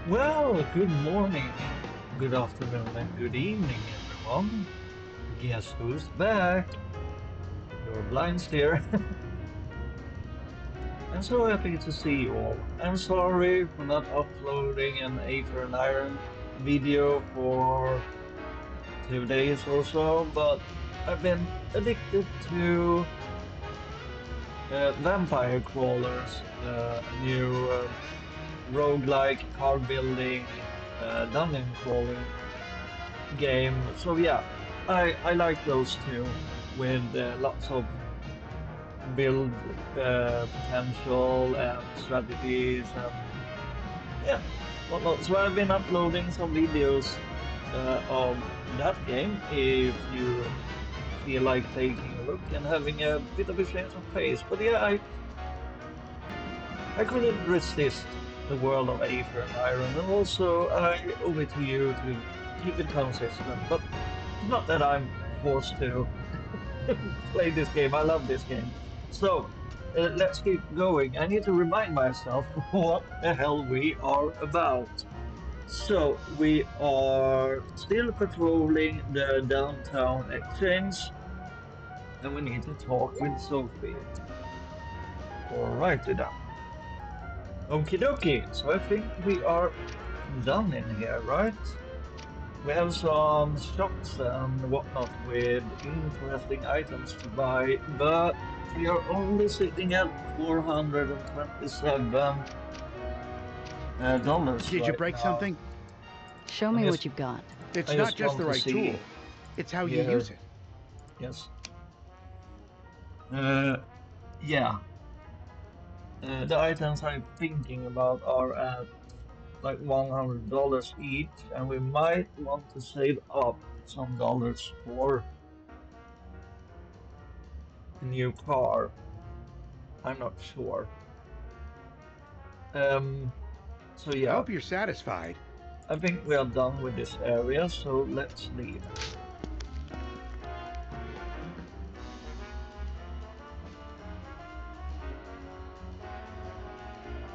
Well, good morning, good afternoon, and good evening, everyone. Guess who's back? Your blinds here. I'm so happy to see you all. I'm sorry for not uploading an Aether and Iron video for 2 days or so, but I've been addicted to vampire crawlers, a new roguelike card building, dungeon crawling game. So yeah, I like those two with lots of build potential and strategies and yeah, whatnot. So I've been uploading some videos of that game if you feel like taking a look and having a bit of a change of pace. But yeah, I couldn't resist the world of Aether and Iron, and also I owe it to you to keep it consistent. But it's not that I'm forced to play this game. I love this game. So let's keep going. I need to remind myself what the hell we are about. So we are still patrolling the downtown exchange, and we need to talk with Sophie. Alrighty then. Okie dokie. So I think we are done in here, right? We have some shops and whatnot with interesting items to buy, but we are only sitting at $427 dollars Did you right break now. something? Show I me just, what you've got. It's I not just just want the to right tool. see It's how you use here. it. Yes. Uh, yeah. The items I'm thinking about are at like $100 each, and we might want to save up some dollars for a new car. I'm not sure. Um, so I yeah, hope you're satisfied. I think we are done with this area, so let's leave.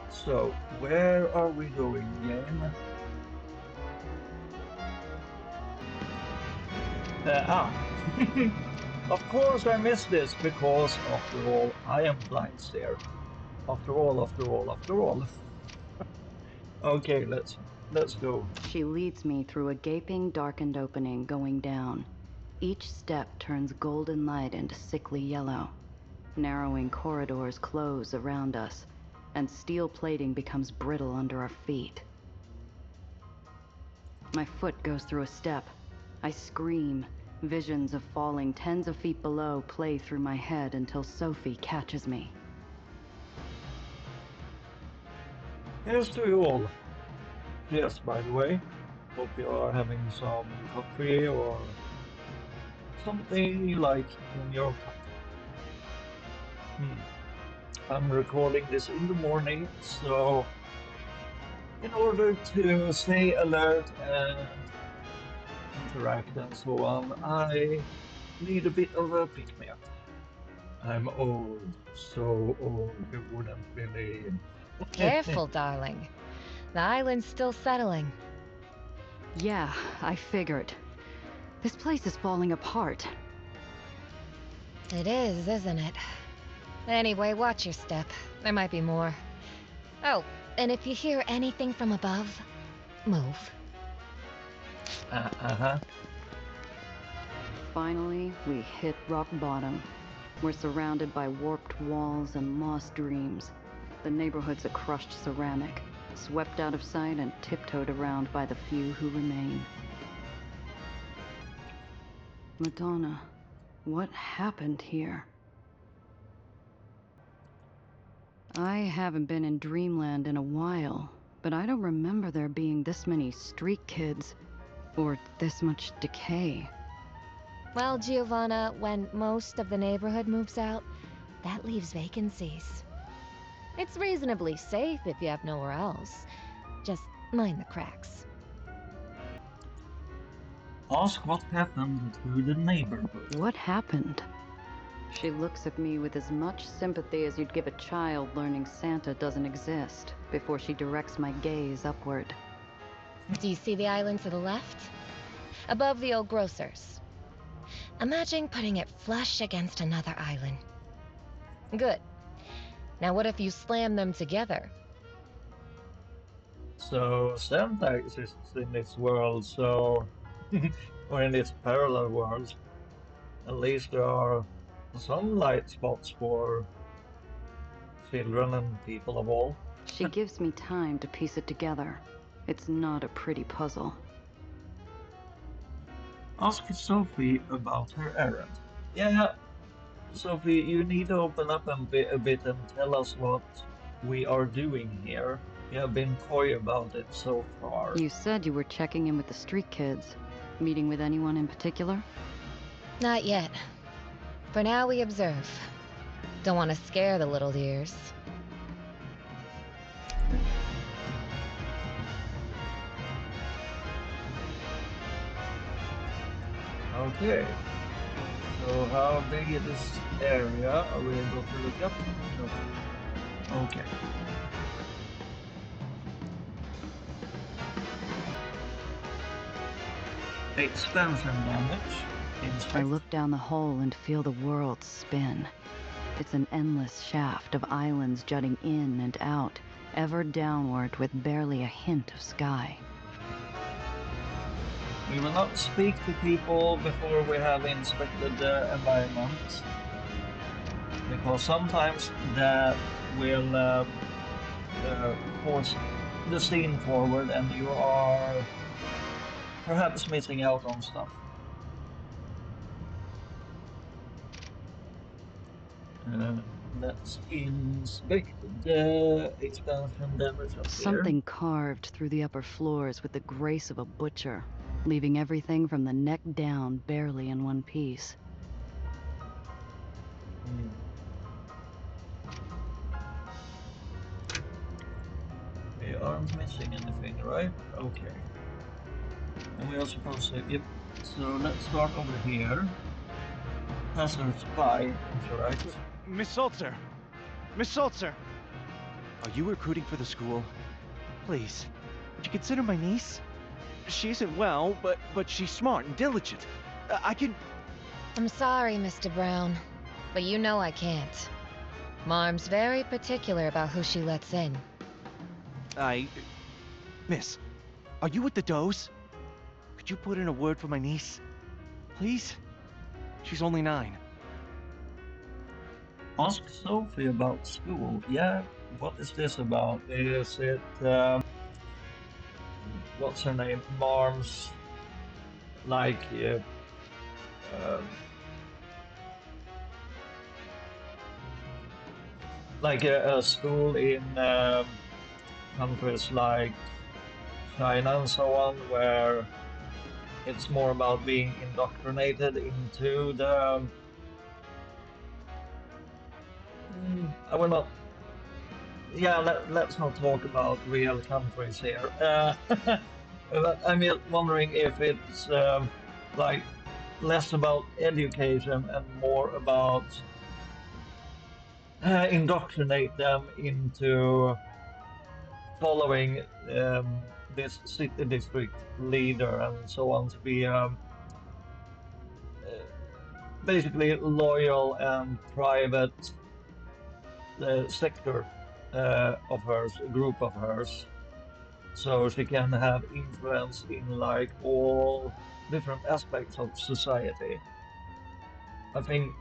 So, where are we going, game? Ah, of course I missed this because, after all, I am blind stare. After all. Okay, let's go. She leads me through a gaping, darkened opening going down. Each step turns golden light into sickly yellow. Narrowing corridors close around us, and steel plating becomes brittle under our feet. My foot goes through a step. I scream. Visions of falling tens of feet below play through my head until Sophie catches me. Here's to you all. Cheers, by the way. Hope you are having some coffee or something you like in your cup. Hmm. I'm recording this in the morning, so in order to stay alert and interact and so on, I need a bit of a pick-me-up. I'm old, so old you wouldn't believe. Careful, darling. The island's still settling. Yeah, I figured. This place is falling apart. It is, isn't it? Anyway, watch your step. There might be more. Oh, and if you hear anything from above, move. Uh-huh. Finally, we hit rock bottom. We're surrounded by warped walls and lost dreams. The neighborhood's a crushed ceramic, swept out of sight and tiptoed around by the few who remain. Madonna, what happened here? I haven't been in Dreamland in a while, but I don't remember there being this many street kids, or this much decay. Well, Giovanna, when most of the neighborhood moves out, that leaves vacancies. It's reasonably safe if you have nowhere else. Just mind the cracks. Ask what happened to the neighborhood. What happened? She looks at me with as much sympathy as you'd give a child learning Santa doesn't exist before she directs my gaze upward. Do you see the island to the left? Above the old grocers. Imagine putting it flush against another island. Good. Now what if you slam them together? So Santa exists in this world, so or in this parallel world. At least there are some light spots for children and people of all. She gives me time to piece it together. It's not a pretty puzzle. Ask Sophie about her errand. Yeah, Sophie, you need to open up a bit and tell us what we are doing here. You have been coy about it so far. You said you were checking in with the street kids. Meeting with anyone in particular? Not yet. For now, we observe. Don't want to scare the little dears. Okay. So how big is this area? Are we able to look up? No. Okay. Expansion damage. Inspect. I look down the hole and feel the world spin. It's an endless shaft of islands jutting in and out, ever downward with barely a hint of sky. We will not speak to people before we have inspected the environment, because sometimes that will force the scene forward and you are perhaps missing out on stuff. Let's inspect the expansion damage up here. Something carved through the upper floors with the grace of a butcher, leaving everything from the neck down barely in one piece. We aren't missing anything, right? Okay. And we are supposed to... Yep. So let's start over here. Passersby interact. Miss Salter! Miss Salter! Are you recruiting for the school? Please, would you consider my niece? She isn't well, but she's smart and diligent. I can... I'm sorry, Mr. Brown, but you know I can't. Marm's very particular about who she lets in. Miss, are you with the Does? Could you put in a word for my niece? Please? She's only 9. Ask Sophie about school. Yeah, what is this about? Is it, what's her name? Marm's, like, like a school in countries like China and so on, where it's more about being indoctrinated into the... I will not... Yeah, let's not talk about real countries here. But I'm wondering if it's like less about education and more about indoctrinate them into following this city district leader and so on, to be basically loyal and private sector of hers, a group of hers, so she can have influence in like all different aspects of society. I think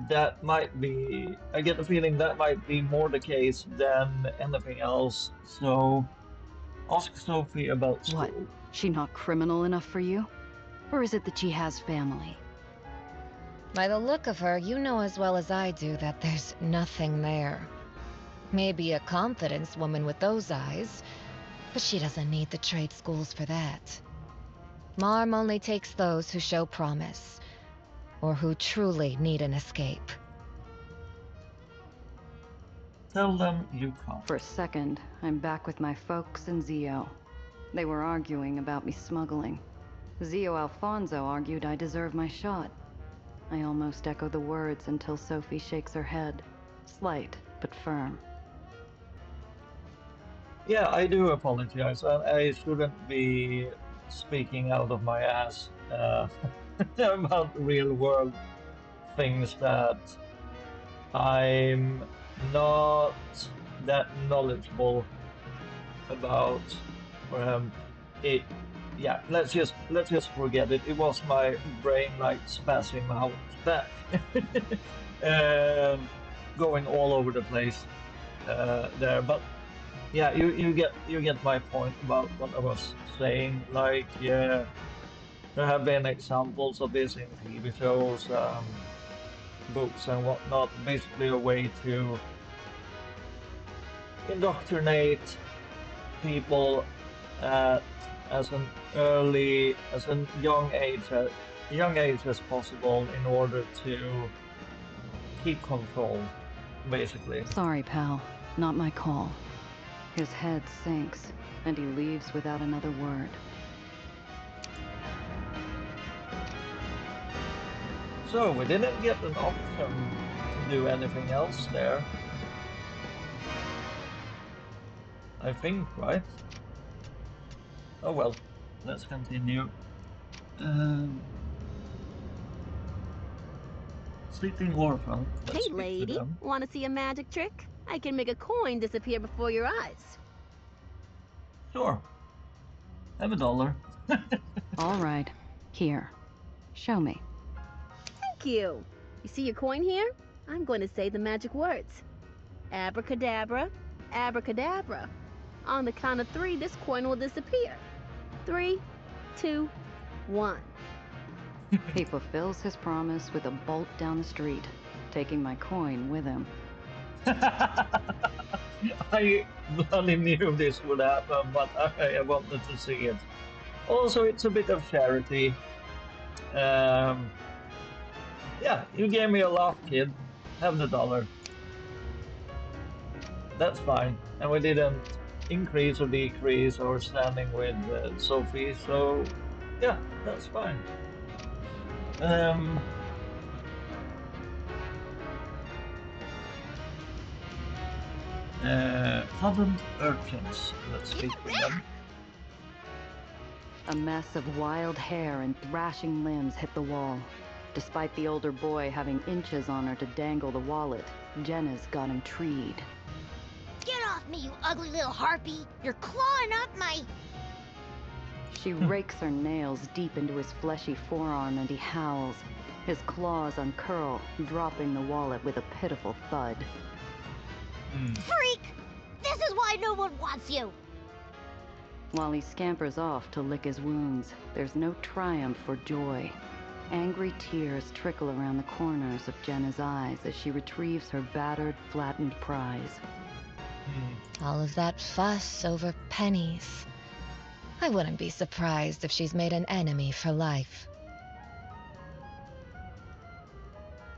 that might be, I get the feeling that might be more the case than anything else. So ask Sophie about school. What? She not criminal enough for you? Or is it that she has family? By the look of her, you know as well as I do that there's nothing there. Maybe a confidence woman with those eyes, but she doesn't need the trade schools for that. Marm only takes those who show promise, or who truly need an escape. Tell them you come. For a second, I'm back with my folks and Zio. They were arguing about me smuggling. Zio Alfonso argued I deserve my shot. I almost echo the words until Sophie shakes her head, slight but firm. Yeah, I do apologize. I shouldn't be speaking out of my ass about real world things that I'm not that knowledgeable about. Um, it, yeah, let's just forget it. It was my brain like spazzing out, um, going all over the place there. But yeah, you get my point about what I was saying. Like, yeah, there have been examples of this in TV shows, books, and whatnot. Basically, a way to indoctrinate people at as a young age as possible in order to keep control, basically. Sorry, pal. Not my call. His head sinks, and he leaves without another word. So we didn't get an option to do anything else there, I think, right? Oh well, let's continue. Um, Sleeping Orphan, Hey, let's speak to lady. them. Want to see a magic trick? I can make a coin disappear before your eyes. Sure, have $1. All right. Here. Show me. Thank you. You see your coin here? I'm going to say the magic words. Abracadabra, abracadabra. On the count of 3, this coin will disappear. 3, 2, 1. He fulfills his promise with a bolt down the street, taking my coin with him. I bloody knew this would happen, but I wanted to see it. Also, it's a bit of charity. Um, yeah, you gave me a laugh, kid. Have $1. That's fine. And we didn't increase or decrease our standing with Sophie, so yeah, that's fine. Um, Hardened urchins. Let's speak with them. A mess of wild hair and thrashing limbs hit the wall. Despite the older boy having inches on her to dangle the wallet, Jenna's got him treed. Get off me, you ugly little harpy! You're clawing up my... She rakes her nails deep into his fleshy forearm and he howls. His claws uncurl, dropping the wallet with a pitiful thud. Freak! This is why no one wants you! While he scampers off to lick his wounds, there's no triumph or joy. Angry tears trickle around the corners of Jenna's eyes as she retrieves her battered, flattened prize. All of that fuss over pennies. I wouldn't be surprised if she's made an enemy for life.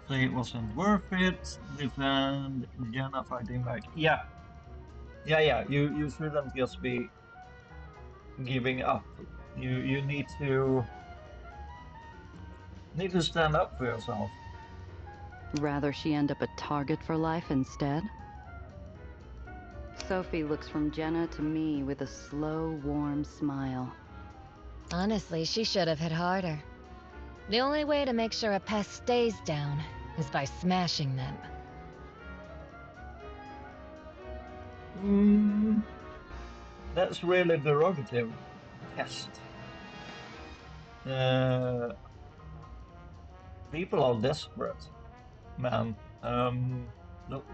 Say it wasn't worth it. Defend Jenna fighting back. Yeah. You shouldn't just be giving up. You need to stand up for yourself. Rather she end up a target for life instead? Sophie looks from Jenna to me with a slow, warm smile. Honestly, she should have hit harder. The only way to make sure a pest stays down is by smashing them. That's really derogative. Pest. People are desperate, man. Look.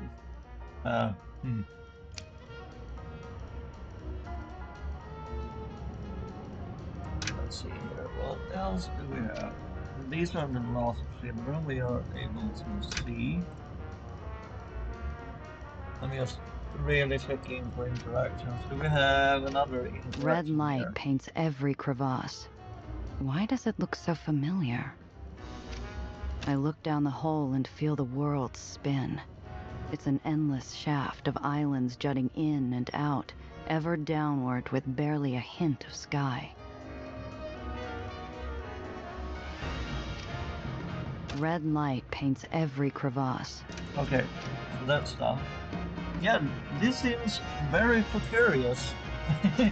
Let's see here. What else do we have? These are the last children we are able to see. I'm just really checking for interactions. Do we have another interaction Red light here? paints every crevasse. Why does it look so familiar? I look down the hole and feel the world spin. It's an endless shaft of islands jutting in and out, ever downward with barely a hint of sky. Red light paints every crevasse. Okay, so that's done. Yeah, this seems very precarious.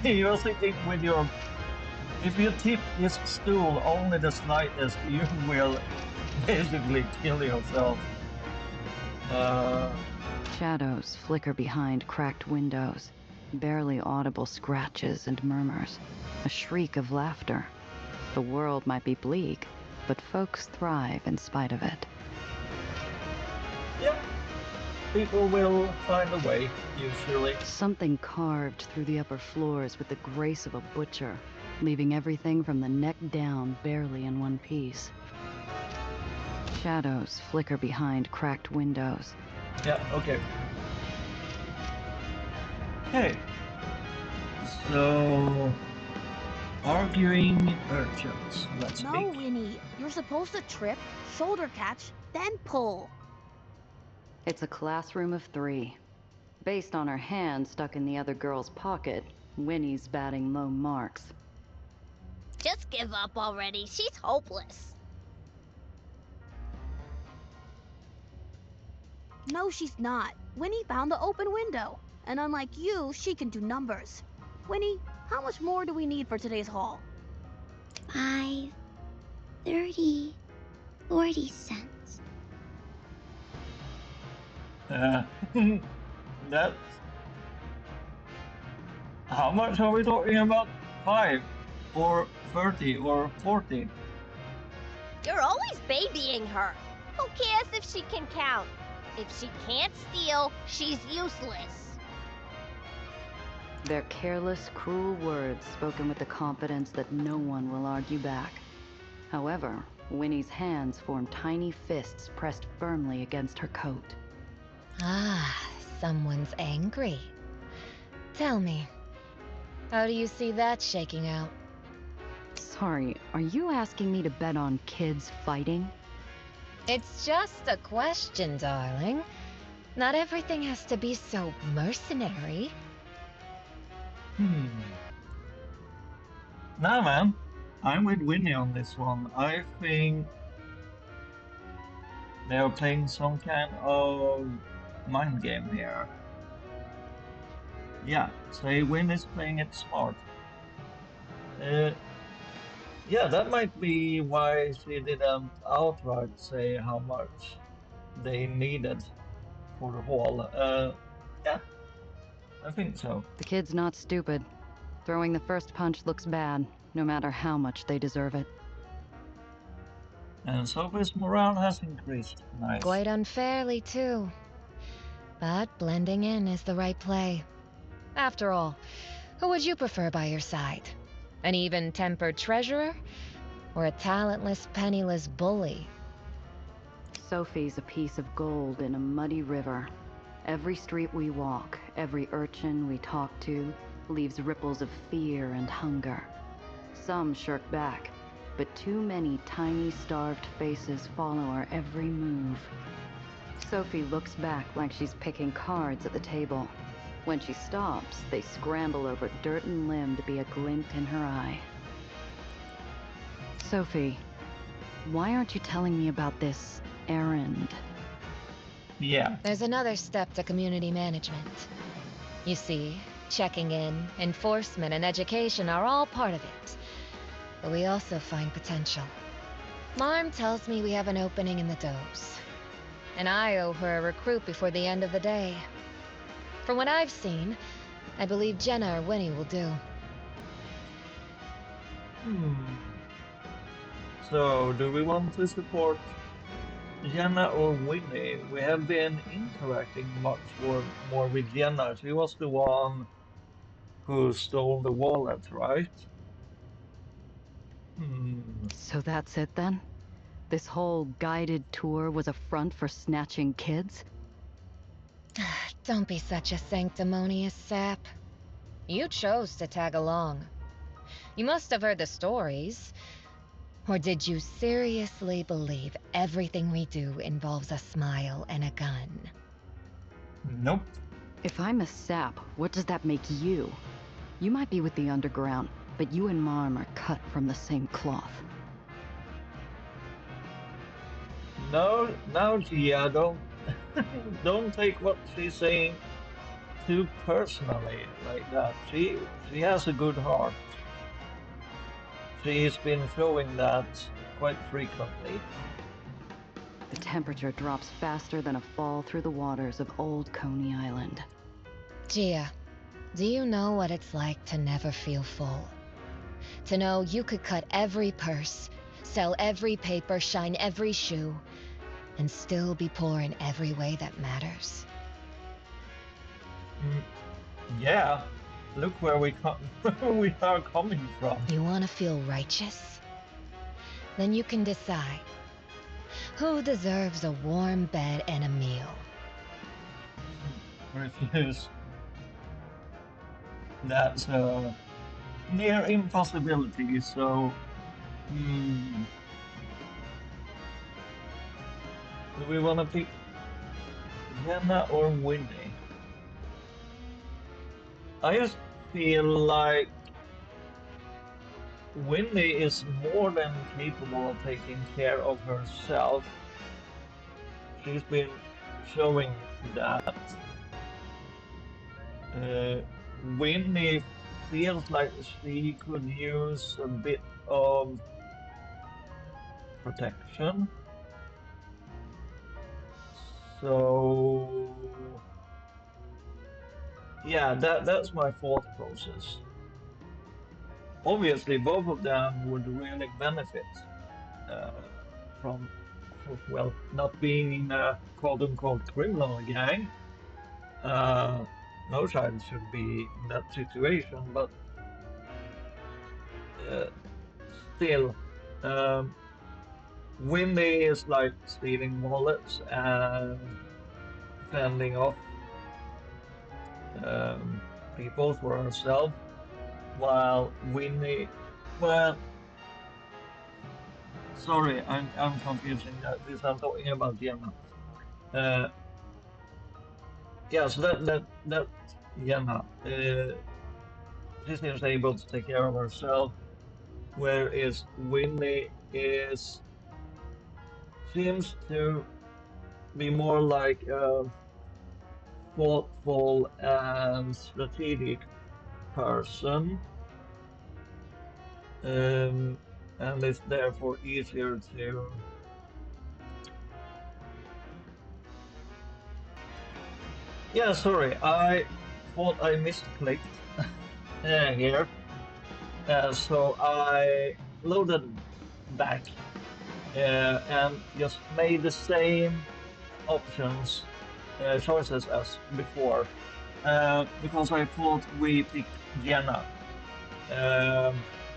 You're sitting with your... If you tip this stool only the slightest, you will basically kill yourself. Shadows flicker behind cracked windows, barely audible scratches and murmurs, a shriek of laughter. The world might be bleak, but folks thrive in spite of it. Yep, people will find a way, usually. Something carved through the upper floors with the grace of a butcher, leaving everything from the neck down barely in one piece. Shadows flicker behind cracked windows. Yeah, okay. Okay. So... arguing urchins. Let's No, speak. Winnie. You're supposed to trip, shoulder catch, then pull. It's a classroom of 3. Based on her hand stuck in the other girl's pocket, Winnie's batting low marks. Just give up already. She's hopeless. No, she's not. Winnie found the open window. And unlike you, she can do numbers. Winnie, how much more do we need for today's haul? 5, 30, 40 cents. That's... How much are we talking about? 5, or 30, or 40? You're always babying her. Who cares if she can count? If she can't steal, she's useless. They're careless, cruel words spoken with the confidence that no one will argue back. However, Winnie's hands form tiny fists pressed firmly against her coat. Ah, someone's angry. Tell me, how do you see that shaking out? Sorry, are you asking me to bet on kids fighting? It's just a question, darling. Not everything has to be so mercenary. Nah, man. I'm with Winnie on this one. I think they are playing some kind of mind game here. Yeah, say Winnie's playing it smart. Yeah, that might be why she didn't outright say how much they needed for the haul. Yeah, I think so. The kid's not stupid. Throwing the first punch looks bad, no matter how much they deserve it. And Sophie's morale has increased. Nice. Quite unfairly, too. But blending in is the right play. After all, who would you prefer by your side? An even-tempered treasurer? Or a talentless, penniless bully? Sophie's a piece of gold in a muddy river. Every street we walk, every urchin we talk to, leaves ripples of fear and hunger. Some shirk back, but too many tiny, starved faces follow our every move. Sophie looks back like she's picking cards at the table. When she stops, they scramble over dirt and limb to be a glint in her eye. Sophie, why aren't you telling me about this errand? Yeah. There's another step to community management. You see, checking in, enforcement, and education are all part of it. But we also find potential. Marm tells me we have an opening in the Does. And I owe her a recruit before the end of the day. From what I've seen, I believe Jenna or Winnie will do. So, do we want to support Jenna or Winnie? We have been interacting much more with Jenna. She was the one who stole the wallet, right? So that's it then? This whole guided tour was a front for snatching kids? Don't be such a sanctimonious sap. You chose to tag along. You must have heard the stories. Or did you seriously believe everything we do involves a smile and a gun? Nope. If I'm a sap, what does that make you? You might be with the underground, but you and Marm are cut from the same cloth. no, Gia, don't don't take what she's saying too personally like that. She has a good heart. She's been showing that quite frequently. The temperature drops faster than a fall through the waters of Old Coney Island. Gia, do you know what it's like to never feel full? To know you could cut every purse, sell every paper, shine every shoe, and still be poor in every way that matters? Mm, yeah, look where we are coming from. You want to feel righteous? Then you can decide. Who deserves a warm bed and a meal? Refuse. That's a near impossibility. So, hmm, do we want to pick Jenna or Winnie? I just feel like Winnie is more than capable of taking care of herself. She's been showing that. Uh, Winnie feels like she could use a bit of protection. So yeah, that's my thought process. Obviously, both of them would really benefit uh, from, well, not being in a quote-unquote criminal gang. Uh, no child should be in that situation, but uh, still, um, Winnie is like stealing wallets and fending off um, people for herself, while Winnie, well, sorry, I'm confusing this. I'm talking about Jenna. Uh, yeah, so that Jenna, she seems able to take care of herself, whereas Winnie is seems to be more like a thoughtful and strategic person, um, and it's therefore easier to. Yeah, sorry, I thought I misclicked here, so I loaded back and just made the same options choices as before because I thought we picked Jenna.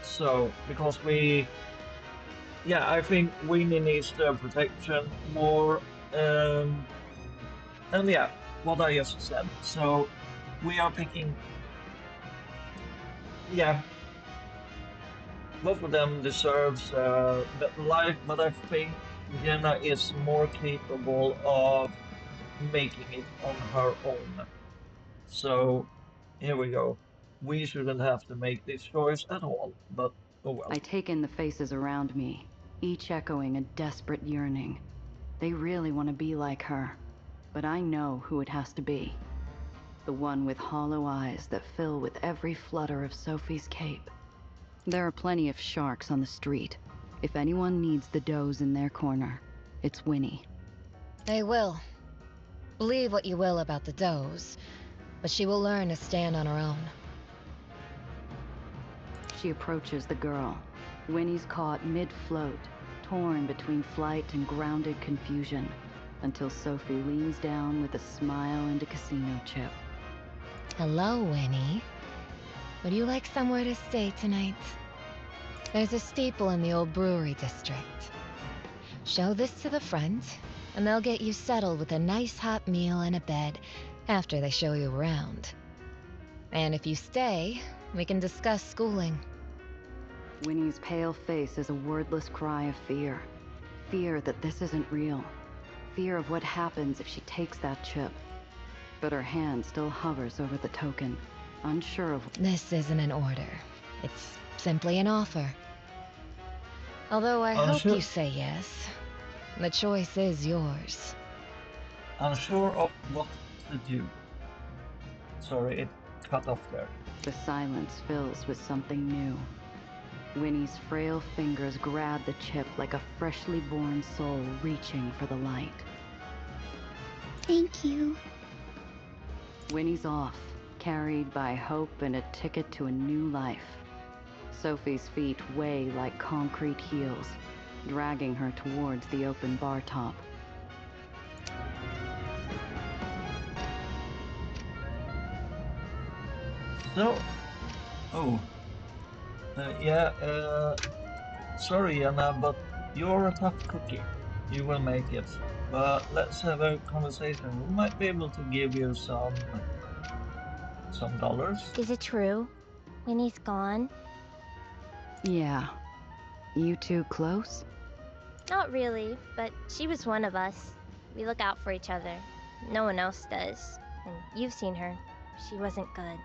So because yeah, I think Winnie needs the protection more, and yeah, what I just said. So we are picking, yeah, both of them deserves better life, but I think Jenna is more capable of making it on her own. So here we go. We shouldn't have to make this choice at all, but oh well. I take in the faces around me, each echoing a desperate yearning. They really want to be like her, but I know who it has to be. The one with hollow eyes that fill with every flutter of Sophie's cape. There are plenty of sharks on the street. If anyone needs the does in their corner, it's Winnie. They will. Believe what you will about the does, but she will learn to stand on her own. She approaches the girl. Winnie's caught mid-float, torn between flight and grounded confusion, until Sophie leans down with a smile and a casino chip. Hello, Winnie. Would you like somewhere to stay tonight? There's a steeple in the old brewery district. Show this to the front, and they'll get you settled with a nice hot meal and a bed after they show you around. And if you stay, we can discuss schooling. Winnie's pale face is a wordless cry of fear. Fear that this isn't real. Fear of what happens if she takes that chip. But her hand still hovers over the token, unsure of... This isn't an order. It's simply an offer. Although I hope Sure. you say yes. The choice is yours. Unsure of what to do. Sorry, it cut off there. The silence fills with something new. Winnie's frail fingers grab the chip like a freshly born soul reaching for the light. Thank you. Winnie's off, carried by hope and a ticket to a new life. Sophie's feet weigh like concrete heels, dragging her towards the open bar top. So, oh, sorry Anna, but you're a tough cookie. You will make it. But let's have a conversation. We might be able to give you some dollars. Is it true? Winnie's gone? Yeah. You two close? Not really, but she was one of us. We look out for each other. No one else does. And you've seen her. She wasn't good.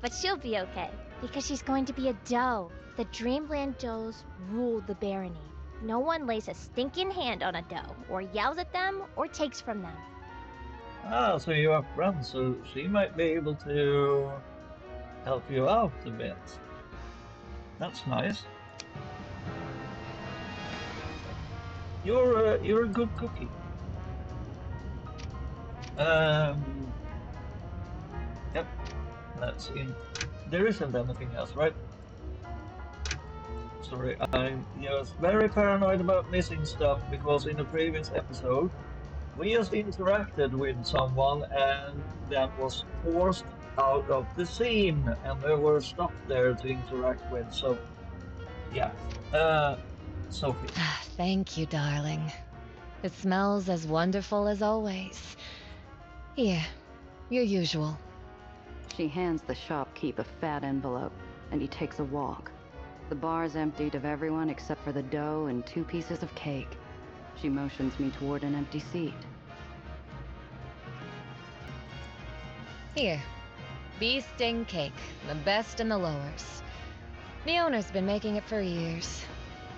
But she'll be okay, because she's going to be a doe. The Dreamland does rule the barony. No one lays a stinking hand on a doe, or yells at them, or takes from them. Ah, so you have friends, so she might be able to help you out a bit. That's nice. You're a good cookie. Yep. Let's see. There isn't anything else, right? Sorry, I'm just very paranoid about missing stuff because in the previous episode we just interacted with someone and then was forced out of the scene and there were stuff there to interact with, so yeah. Sophie. Thank you, darling. It smells as wonderful as always. Here, your usual. She hands the shopkeep a fat envelope, and he takes a walk. The bar's emptied of everyone except for the dough and 2 pieces of cake. She motions me toward an empty seat. Here, bee sting cake, the best in the lowers. The owner's been making it for years.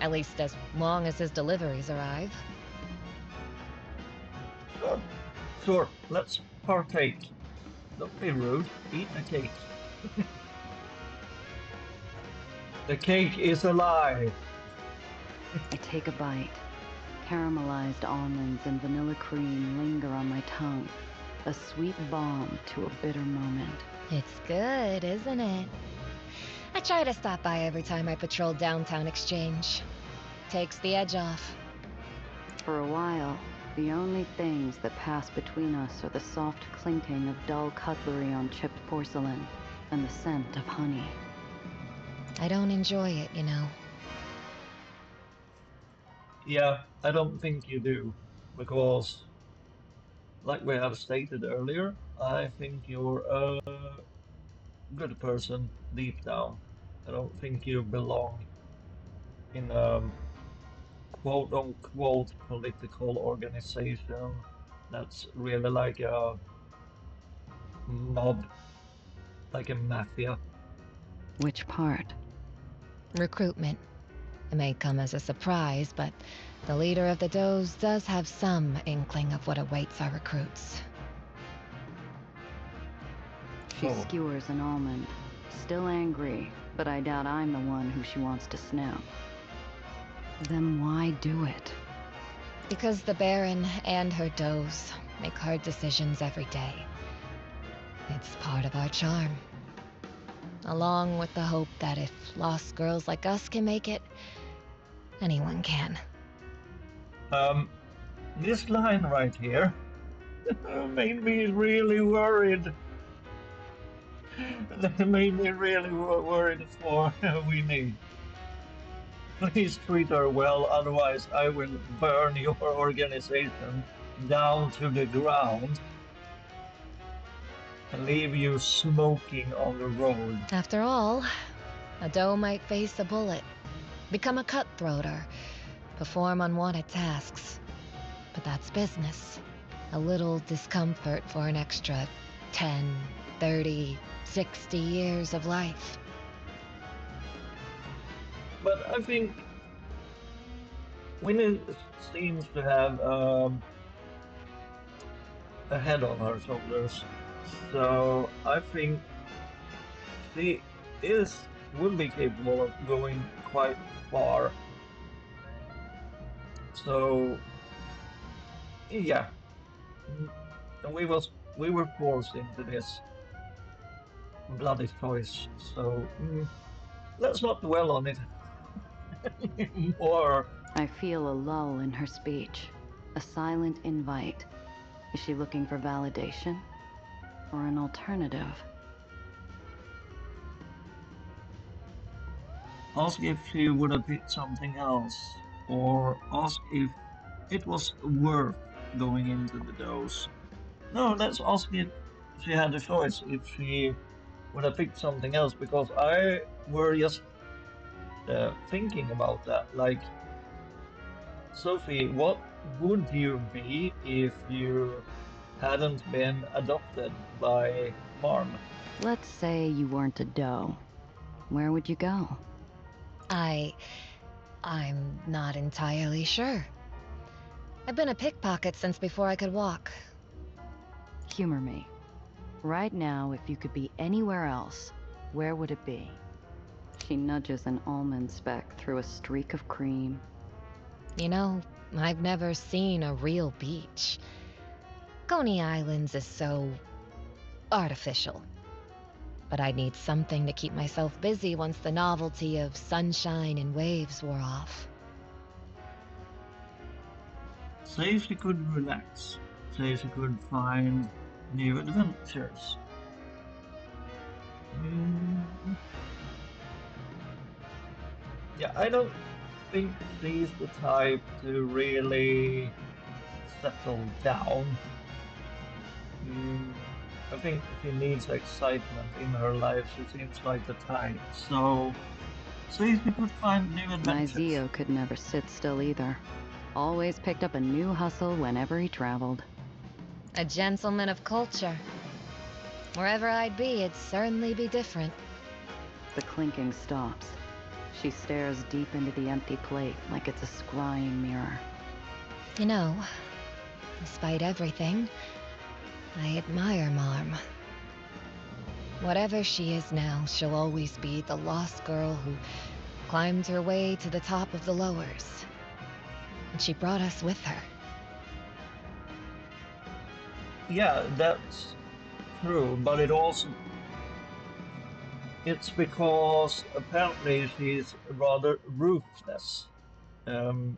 At least as long as his deliveries arrive. Sure, let's partake. Don't be rude, eat the cake. The cake is alive. I take a bite. Caramelized almonds and vanilla cream linger on my tongue, a sweet balm to a bitter moment. It's good, isn't it? I try to stop by every time I patrol downtown Exchange. Takes the edge off. For a while, the only things that pass between us are the soft clinking of dull cutlery on chipped porcelain and the scent of honey. I don't enjoy it, you know. Yeah, I don't think you do, because, like we have stated earlier, I think you're a good person deep down. I don't think you belong in a quote-unquote political organization that's really like a mob, like a mafia. Which part? Recruitment. It may come as a surprise, but the leader of the Does does have some inkling of what awaits our recruits. She Oh. skewers an almond, still angry, but I doubt I'm the one who she wants to snap. Then why do it? Because the Baron and her Does make hard decisions every day. It's part of our charm. Along with the hope that if lost girls like us can make it, anyone can. This line right here made me really worried. That made me really worried for Winnie. Please treat her well, otherwise I will burn your organization down to the ground and leave you smoking on the road. After all, a Doe might face a bullet, become a cutthroat, or perform unwanted tasks. But that's business. A little discomfort for an extra 10, 30, 60 years of life. But I think Winnie seems to have a head on her shoulders, so I think she would be capable of going quite far. So yeah, mm, and we were forced into this bloody choice. So let's not dwell on it anymore. I feel a lull in her speech, a silent invite. Is she looking for validation or an alternative? Ask if she would have picked something else, or ask if it was worth going into the dose. No, let's ask if she had a choice, if she would have picked something else, because I were just thinking about that. Like, Sophie, what would you be if you hadn't been adopted by Marm? Let's say you weren't a doe. Where would you go? I'm not entirely sure. I've been a pickpocket since before I could walk. Humor me. Right now, if you could be anywhere else, where would it be? She nudges an almond speck through a streak of cream. You know, I've never seen a real beach. Coney Islands is so artificial. But I'd need something to keep myself busy once the novelty of sunshine and waves wore off. Say she could relax. Say she could find new adventures. Mm, yeah, I don't think she's the type to really settle down. Mm, I think she needs excitement in her life. She seems like the type. So, see if we could find new My adventures. Zio could never sit still either. Always picked up a new hustle whenever he traveled. A gentleman of culture. Wherever I'd be, it'd certainly be different. The clinking stops. She stares deep into the empty plate like it's a scrying mirror. You know, despite everything, I admire Marm. Whatever she is now, she'll always be the lost girl who climbed her way to the top of the lowers. And she brought us with her. Yeah, that's true, but it's because apparently she's rather ruthless and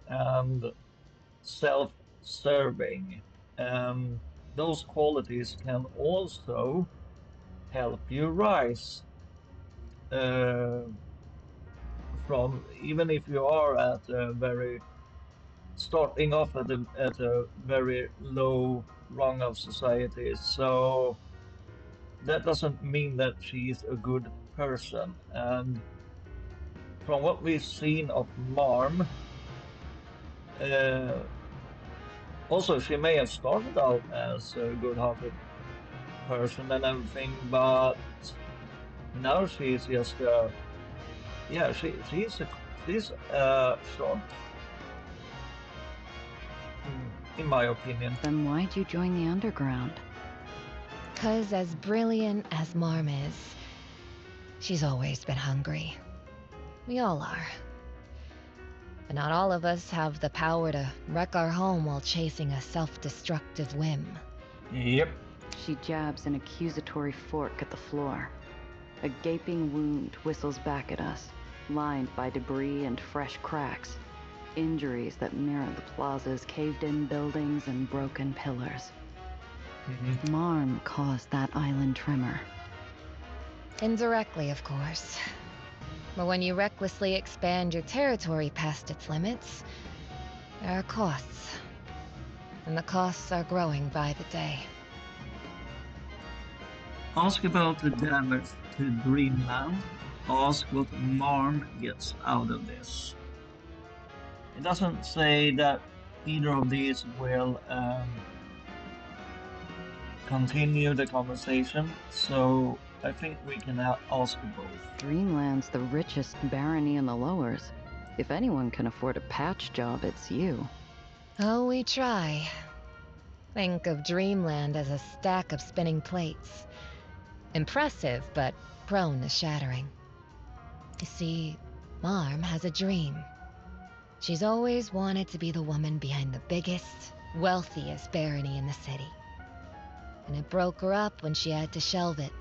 self-serving. And those qualities can also help you rise uh, from, even if you are at a very starting off at a very low rung of society. So that doesn't mean that she's a good person. And from what we've seen of Marm, uh, also she may have started out as a good-hearted person and everything, but now she's just yeah, she's a shark, in my opinion. Then why'd you join the underground? 'Cause as brilliant as Marm is, she's always been hungry. We all are. But not all of us have the power to wreck our home while chasing a self-destructive whim. Yep. She jabs an accusatory fork at the floor. A gaping wound whistles back at us, lined by debris and fresh cracks. Injuries that mirror the plaza's caved-in buildings and broken pillars. Marm caused that island tremor. Indirectly, of course. But when you recklessly expand your territory past its limits, there are costs. And the costs are growing by the day. Ask about the damage to Dreamland. Ask what Marm gets out of this. It doesn't say that either of these will continue the conversation, so I think we can ask both. Dreamland's the richest barony in the lowers. If anyone can afford a patch job, it's you. Oh, we try. Think of Dreamland as a stack of spinning plates. Impressive, but prone to shattering. You see, Marm has a dream. She's always wanted to be the woman behind the biggest, wealthiest barony in the city. And it broke her up when she had to shelve it.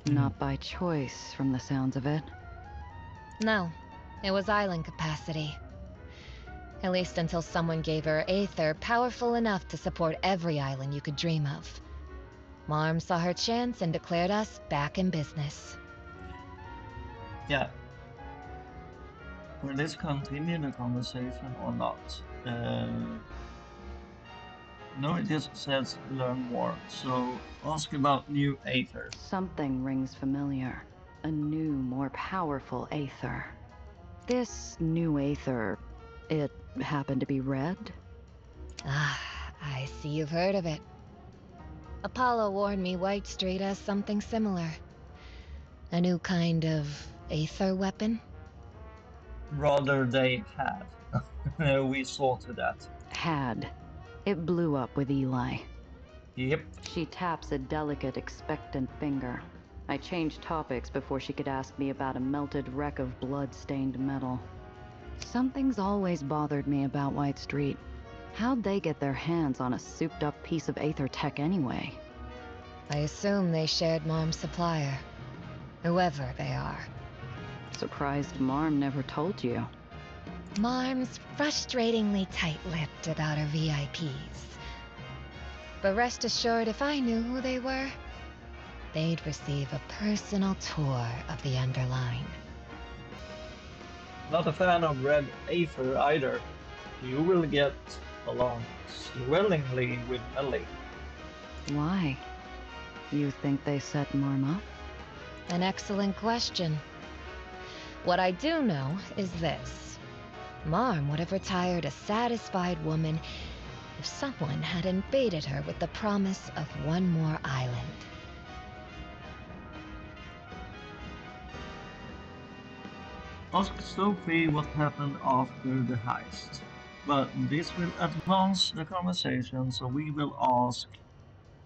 Not by choice, from the sounds of it. No, it was island capacity. At least until someone gave her Aether powerful enough to support every island you could dream of. Marm saw her chance and declared us back in business. Yeah. Will this continue the conversation or not? No, it just says learn more. So ask about new Aether. Something rings familiar. A new, more powerful Aether. This new Aether, it happened to be red? Ah, I see you've heard of it. Apollo warned me White Street has something similar. A new kind of Aether weapon? Rather they had. We saw to that. Had. It blew up with Eli. Yep. She taps a delicate, expectant finger. I changed topics before she could ask me about a melted wreck of blood-stained metal. Something's always bothered me about White Street. How'd they get their hands on a souped-up piece of Aether tech anyway? I assume they shared Marm's supplier. Whoever they are. Surprised Marm never told you. Marm's frustratingly tight-lipped about her VIPs. But rest assured, if I knew who they were, they'd receive a personal tour of the underline. Not a fan of red Aether either. You will get along swellingly with Ellie. Why? You think they set Marm up? An excellent question. What I do know is this. Marm would have retired a satisfied woman if someone had invaded her with the promise of one more island. Ask Sophie what happened after the heist. But this will advance the conversation, so we will ask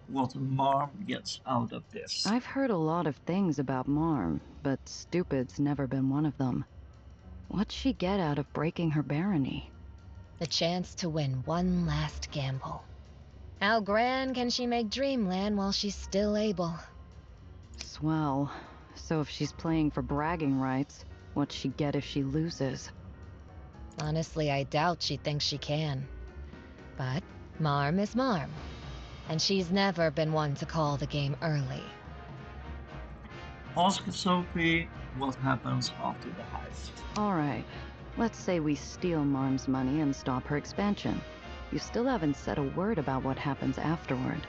what Marm gets out of this. I've heard a lot of things about Marm, but stupid's never been one of them. What'd she get out of breaking her barony? The chance to win one last gamble. How grand can she make Dreamland while she's still able? Swell. So if she's playing for bragging rights, what'd she get if she loses? Honestly, I doubt she thinks she can. But Marm is Marm, and she's never been one to call the game early. Ask Sophie what happens after the heist. Alright, let's say we steal Marm's money and stop her expansion. You still haven't said a word about what happens afterward.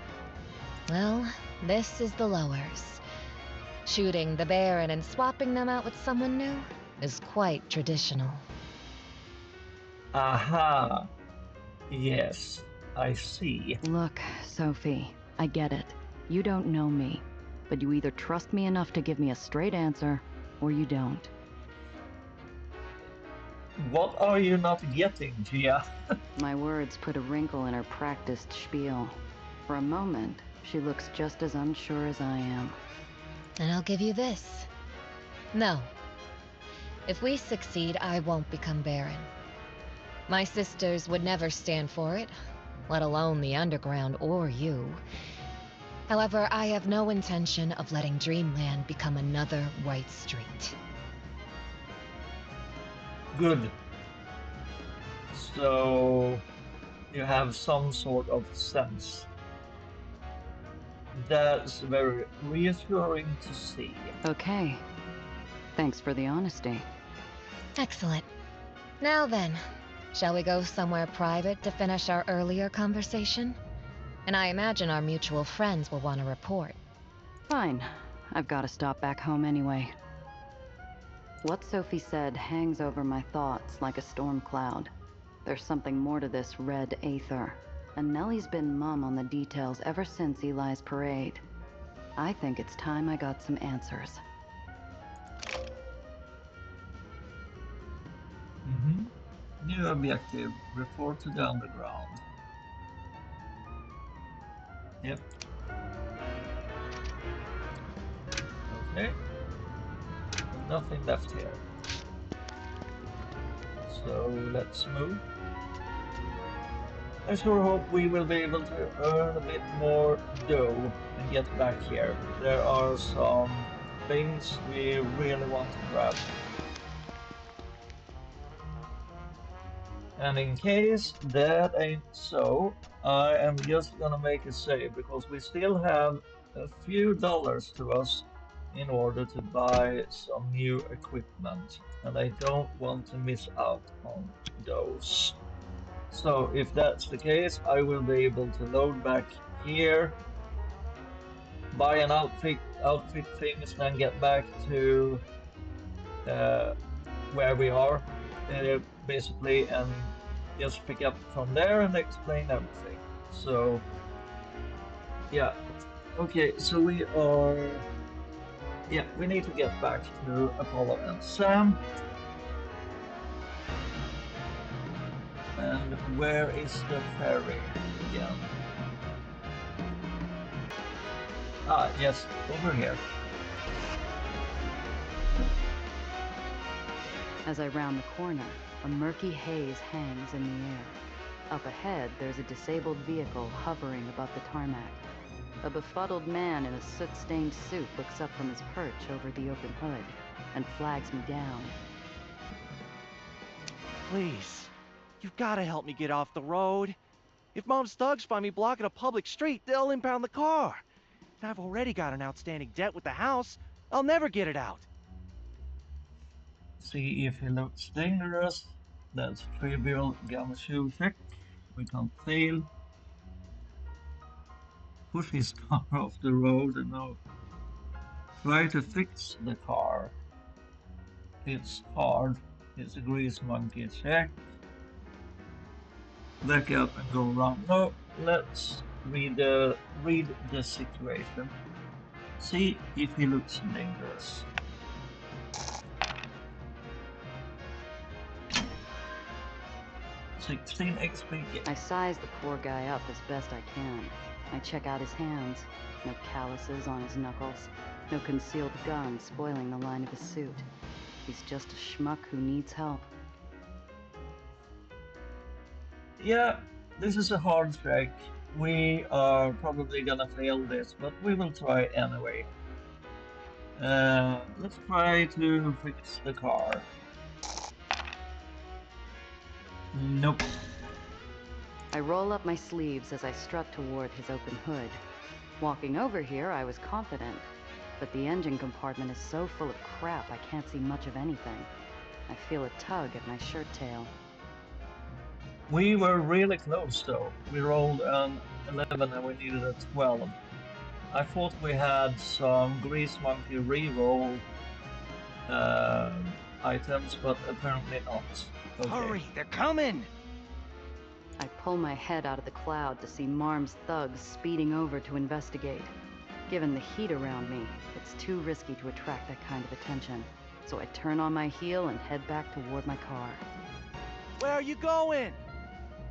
Well, this is the lowers. Shooting the Baron and swapping them out with someone new is quite traditional. Aha! Yes, I see. Look, Sophie, I get it. You don't know me, but you either trust me enough to give me a straight answer, or you don't. What are you not getting, Gia? My words put a wrinkle in her practiced spiel. For a moment, she looks just as unsure as I am. And I'll give you this. No. If we succeed, I won't become Baron. My sisters would never stand for it, let alone the Underground or you. However, I have no intention of letting Dreamland become another White Street. Good. So you have some sort of sense. That's very reassuring to see. Okay. Thanks for the honesty. Excellent. Now then, shall we go somewhere private to finish our earlier conversation? And I imagine our mutual friends will want to report. Fine. I've got to stop back home anyway. What Sophie said hangs over my thoughts like a storm cloud. There's something more to this red Aether, and Nellie's been mum on the details ever since Eli's parade. I think it's time I got some answers. New objective. Report to the underground. Yep. Okay. Nothing left here. So let's move. I sure hope we will be able to earn a bit more dough and get back here. There are some things we really want to grab. And in case that ain't so, I am just gonna make a save because we still have a few dollars to us in order to buy some new equipment, and I don't want to miss out on those. So if that's the case, I will be able to load back here, buy an outfit things, then get back to where we are, basically, and just pick up from there and explain everything. So yeah, okay, so we need to get back to Apollo and Sam. And where is the ferry again? Ah, yes, over here. As I round the corner, a murky haze hangs in the air. Up ahead, there's a disabled vehicle hovering above the tarmac. A befuddled man in a soot-stained suit looks up from his perch over the open hood and flags me down. Please, you've got to help me get off the road. If Mom's thugs find me blocking a public street, they'll impound the car. And I've already got an outstanding debt with the house. I'll never get it out. See if he looks dangerous. That's trivial gumshoe check. We can't fail. Push his car off the road and now try to fix the car. It's hard. It's a grease monkey check. Back up and go around. No, let's read the situation. See if he looks dangerous. 16 XP. I size the poor guy up as best I can. I check out his hands. No calluses on his knuckles. No concealed gun spoiling the line of his suit. He's just a schmuck who needs help. Yeah, this is a hard check. We are probably gonna fail this, but we will try anyway. Let's try to fix the car. Nope. I roll up my sleeves as I strut toward his open hood. Walking over here, I was confident, but the engine compartment is so full of crap I can't see much of anything. I feel a tug at my shirt tail. We were really close though. We rolled an 11 and we needed a 12. I thought we had some Grease Monkey reroll items, but apparently not. Okay. Hurry, they're coming! I pull my head out of the cloud to see Marm's thugs speeding over to investigate. Given the heat around me, it's too risky to attract that kind of attention, so I turn on my heel and head back toward my car. Where are you going?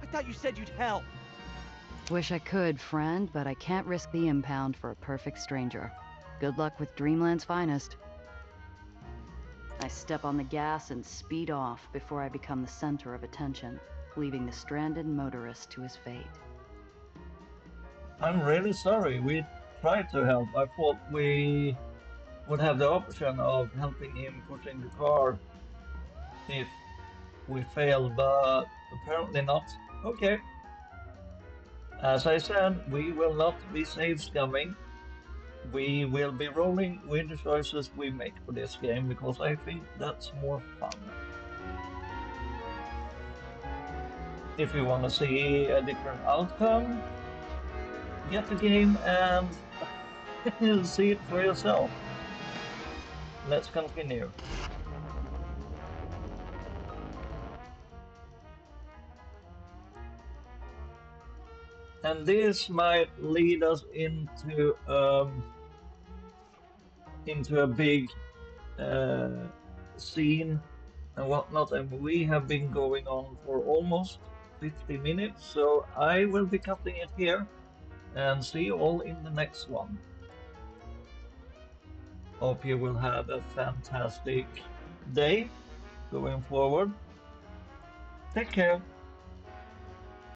I thought you said you'd help. Wish I could, friend, but I can't risk the impound for a perfect stranger. Good luck with Dreamland's finest. I step on the gas and speed off before I become the center of attention, leaving the stranded motorist to his fate. I'm really sorry. We tried to help. I thought we would have the option of helping him pushing the car if we failed, but apparently not. Okay. As I said, we will not be save scumming. We will be rolling with the choices we make for this game because I think that's more fun. If you want to see a different outcome, get the game and see it for yourself. Let's continue. And this might lead us into a big scene and whatnot, and we have been going on for almost 50 minutes, so I will be cutting it here and see you all in the next one. Hope you will have a fantastic day going forward. Take care.